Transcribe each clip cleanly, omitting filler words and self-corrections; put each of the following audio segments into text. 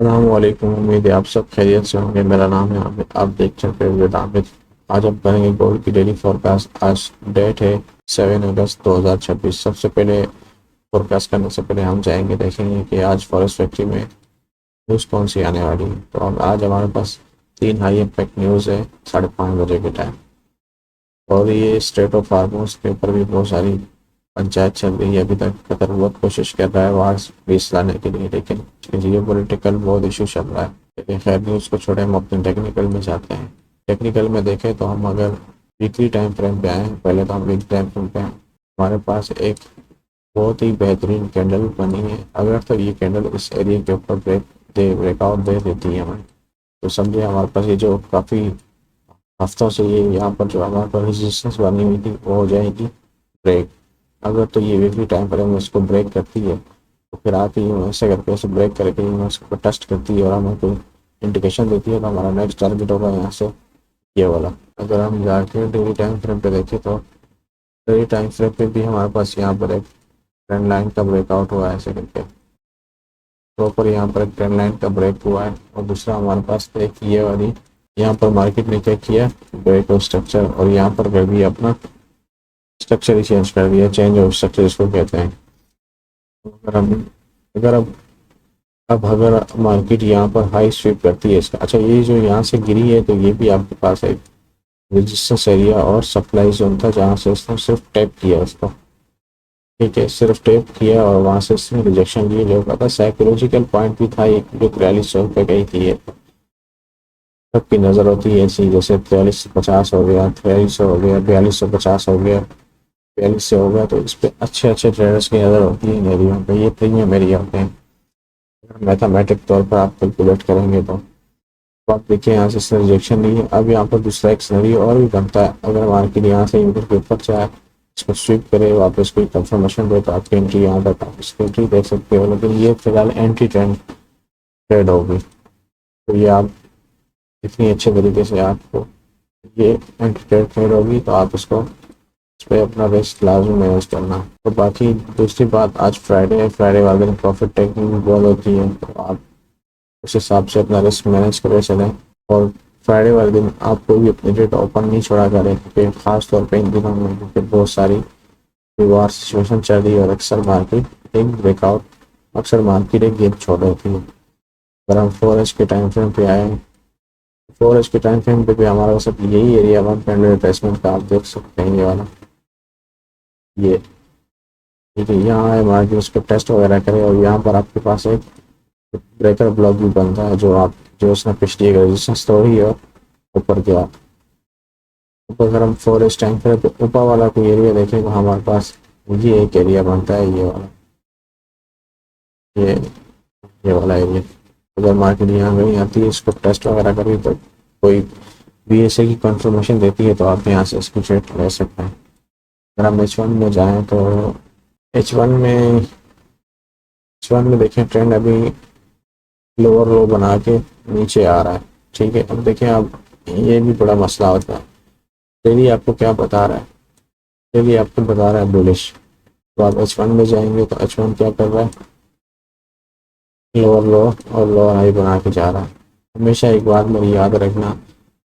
अस्सलामुअलैकुम। उम्मीद है आप सब खैरियत से होंगे। मेरा नाम है आमिर, आप देख सकते हैं विद आमिर। आज हम करेंगे गोल्ड की डेली फोरकास्ट। आज डेट है 7 अगस्त 2026। सबसे पहले फोरकास्ट करने से पहले हम जाएंगे देखेंगे कि आज फॉरेस्ट फैक्ट्री में न्यूज़ कौन सी आने वाली है। तो अब आज हमारे पास 3 हाई इम्पैक्ट न्यूज़ है 5:30 बजे के टाइम। और ये स्टेट ऑफ हार्मोस के ऊपर भी बहुत सारी पंचायत चल रही है। अभी तक कतर बहुत कोशिश कर रहा है वार पीस लाने के लिए, लेकिन जियो पॉलिटिकल बहुत इशू चल रहा है। लेकिन खैर न्यूज़ को छोड़े, हम अपने टेक्निकल में जाते हैं। टेक्निकल में देखें तो हम अगर वीकली टाइम फ्रेम पे आए हैं, पहले तो हम वीकली टाइम फ्रेम पे हैं। हमारे पास एक बहुत ही बेहतरीन कैंडल बनी है। अगर तो ये कैंडल इस एरिया के ऊपर ब्रेकआउट दे देती है हमें, तो समझे हमारे पास ये जो काफ़ी हफ्तों से ये यहाँ पर जो हमारे पास रेजिस्टेंस बनी हुई थी वो हो जाएगी ब्रेक। अगर तो ये वीकली टाइम फ्रेम में इसको ब्रेक करती है तो फिर आके यूँ ऐसे करके इसे ब्रेक करके यूँ इसको टेस्ट करती है और हमें कोई इंडिकेशन देती है, तो हमारा नेक्स्ट टारगेट होगा यहाँ से ये वाला। अगर हम जाके डेली टाइम फ्रेम पे देखें तो डेली टाइम फ्रेम पे भी हमारे पास यहाँ पर एक ट्रेंड लाइन का ब्रेकआउट हुआ है ऐसे करके। प्रॉपर यहाँ पर एक ट्रेंड लाइन का ब्रेक हुआ है। और दूसरा हमारे पास एक ये वाली, यहाँ पर मार्केट ने क्या किया, ब्रेक ऑफ स्ट्रक्चर, और यहाँ पर कर दिया अपना स्ट्रक्चर ही चेंज कर दिया, चेंज ऑफ स्ट्रक्चर इसको कहते हैं। अगर हम अगर अब अगर मार्केट यहाँ पर हाई स्वीप करती है इसका, अच्छा ये जो यहाँ से गिरी है तो ये भी आपके पास एक रेजिस्टेंस एरिया और सप्लाई जोन था जहाँ से इसने सिर्फ टैप किया इसको। ठीक है, सिर्फ टैप किया और वहाँ से इसने रिजेक्शन लिए जो था। साइकोलॉजिकल पॉइंट भी था एक जो 4300 पे गई थी। ये सबकी नज़र होती है ऐसी, जैसे 4350 हो गया, 4300 हो गया, 4250 हो गया, 42 से हो गया, तो इस पर अच्छे अच्छे ट्रेडर्स की नज़र होती है इन एरियो पे। ये प्रीमियम एरिया होते हैं। मैथमेटिक तौर पर आप कैलकुलेट करेंगे तो आप देखिए यहाँ से इसने रिजेक्शन ली है। अब यहाँ पर दूसरा एक सिनेरियो और भी बनता है। अगर मार्केट यहाँ से इधर के ऊपर जाए, इसको स्वीप करे, वापस कोई कंफर्मेशन दे, तो आपकी एंट्री यहाँ तक आप इसकी एंट्री देख सकते हो। लेकिन ये फिलहाल एंट्री ट्रेंड ट्रेड होगी, तो ये आप इतनी अच्छे तरीके से आपको ये एंट्री ट्रेड ट्रेड होगी, तो आप इसको इस पर अपना रिस्क लाजमी मैनेज करना। तो बाकी दूसरी बात, आज फ्राइडे है, फ्राइडे वाले दिन प्रॉफिट टेकिंग बहुत होती है, तो आप उस हिसाब से अपना रिस्क मैनेज करे चलें। और फ्राइडे वाले दिन आप कोई भी अपनी डेट ओपन नहीं छोड़ा करें, क्योंकि ख़ास तौर पे इन दिनों में क्योंकि बहुत सारी वार सिचुएशन चल रही है और अक्सर मार्केट एक गेम छोड़ देती है। अगर हम 4H के टाइम फ्रेम पे आए, 4H के टाइम फ्रेम पे भी हमारा सब यही एरिया वन कैंडल रिट्रेसमेंट का आप देख सकते हैं। ये वाला ये ठीक है, यहाँ है मार्केट उसको टेस्ट वगैरह करे और यहाँ पर आपके पास एक ब्रेकर ब्लॉक भी बनता है जो उसने पिछली एक रेजिस्टेंस तोड़ी और ऊपर गया। ऊपर अगर हम 4H टाइम फ्रेम पे ऊपर वाला कोई एरिया देखें तो हमारे पास ये एक एरिया बनता है, ये वाला, ये ये वाला एरिया। अगर मार्केट यहाँ गई आती है, इसको टेस्ट वगैरह करी, तो कोई BSA की कंफर्मेशन देती है, तो आप यहाँ से इसको ट्रेड ले सकते हैं। अगर हम H1 में जाएँ तो H1 में देखें ट्रेंड अभी लोअर लो बना के नीचे आ रहा है। ठीक है, अब देखें, अब ये भी बड़ा मसला होता है। डेली आपको क्या बता रहा है, डेली आपको बता रहा है बुलिश। तो आप H1 में जाएंगे तो H1 क्या कर रहा है, लोअर लो और लोअर हाई बना के जा रहा है। हमेशा एक बात मेरी याद रखना,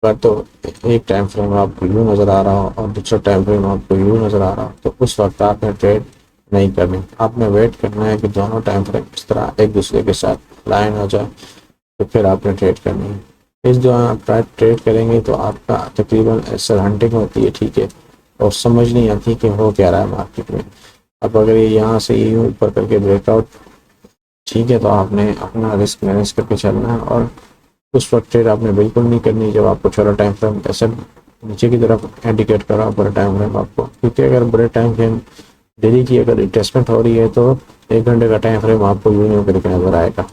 अगर तो एक टाइम फ्रेम आपको यूँ नज़र आ रहा हो और दूसरा टाइम फ्रेम आपको यूँ नज़र आ रहा हो, तो उस वक्त आपने ट्रेड नहीं करनी। आपने वेट करना है कि दोनों टाइम फ्रेम इस तरह एक दूसरे के साथ लाइन हो जाए, तो फिर आपने ट्रेड करनी है। इस दौरान आप ट्रेड करेंगे तो आपका तकरीबन ऐसा हंटिंग होती है, ठीक है, और समझ नहीं आती कि हो क्या रहा है मार्केट में। अब अगर ये यहाँ से यूँ ऊपर करके ब्रेकआउट, ठीक है, तो आपने अपना रिस्क मैनेज करके चलना है। और उस वक्त ट्रेड आपने बिल्कुल नहीं करनी जब आपको छोटा टाइम फ्रेम ऐसे नीचे की तरफ इंडिकेट करा बड़ा टाइम फ्रेम आपको, क्योंकि अगर बड़े टाइम फ्रेम डेली की अगर रिट्रेसमेंट हो रही है तो 1 घंटे का टाइम फ्रेम आपको यूँ करके नजर आएगा।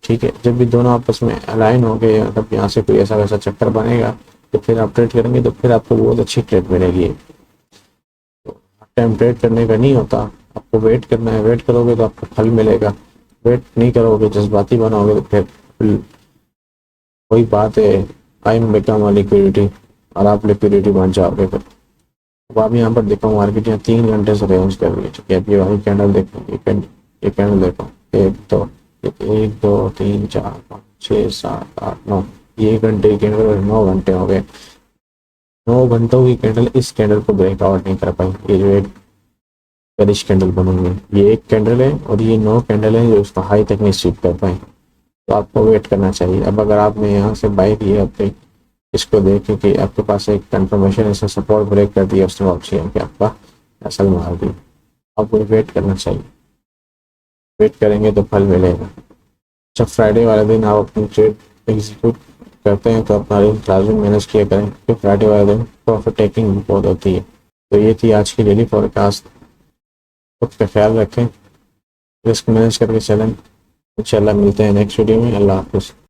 ठीक है, जब भी दोनों आपस में अलाइन हो गए, मतलब यहाँ से कोई ऐसा वैसा चक्कर बनेगा, तो फिर आप ट्रेड करेंगे तो फिर आपको बहुत अच्छी ट्रेड मिलेगी। तो टाइम ट्रेड करने का नहीं होता, आपको वेट करना है। वेट करोगे तो आपको फल मिलेगा, वेट नहीं करोगे, जज्बाती बनोगे, तो फिर वही बात है, टाइम बिकम लिक्विडिटी, और आप लिक्विडिटी बन जाओगे फिर। अब आप यहाँ पर देखो मार्केट यहाँ 3 घंटे से रेंज कर रही है। ठीक है, अब ये वाली कैंडल देखो, ये कैंडल देखो, 1 2 एक दो तीन चार पाँच छः सात आठ नौ, ये घंटे की कैंडल 9 घंटे हो गए। 9 घंटों की कैंडल इस कैंडल को ब्रेकआउट नहीं कर पाई। ये जो एक बेरिश कैंडल बनी हुई है, ये एक कैंडल है और ये 9 कैंडल है जो उसको हाई तक नहीं स्वीप कर पाए। तो आपको वेट करना चाहिए। अब अगर आपने यहाँ से बाई की है अपने, इसको देखें कि आपके पास एक कंफर्मेशन ऐसा सपोर्ट ब्रेक कर दिया उसने ऑप्शन कि आपका असल मार दी, आपको वेट करना चाहिए। वेट करेंगे तो फल मिलेगा। जब फ्राइडे वाले दिन आप अपनी ट्रेड एग्जीक्यूट करते हैं तो अपना रिस्क लाजमी मैनेज किया करें, क्योंकि फ्राइडे वाले दिन प्रॉफिट टेकिंग बहुत होती है। तो ये थी आज की डेली फॉरकास्ट। खुद का ख्याल रखें, रिस्क मैनेज करके चलें। इंशाल्लाह मिलते हैं नेक्स्ट वीडियो में। अल्लाह हाफिज़।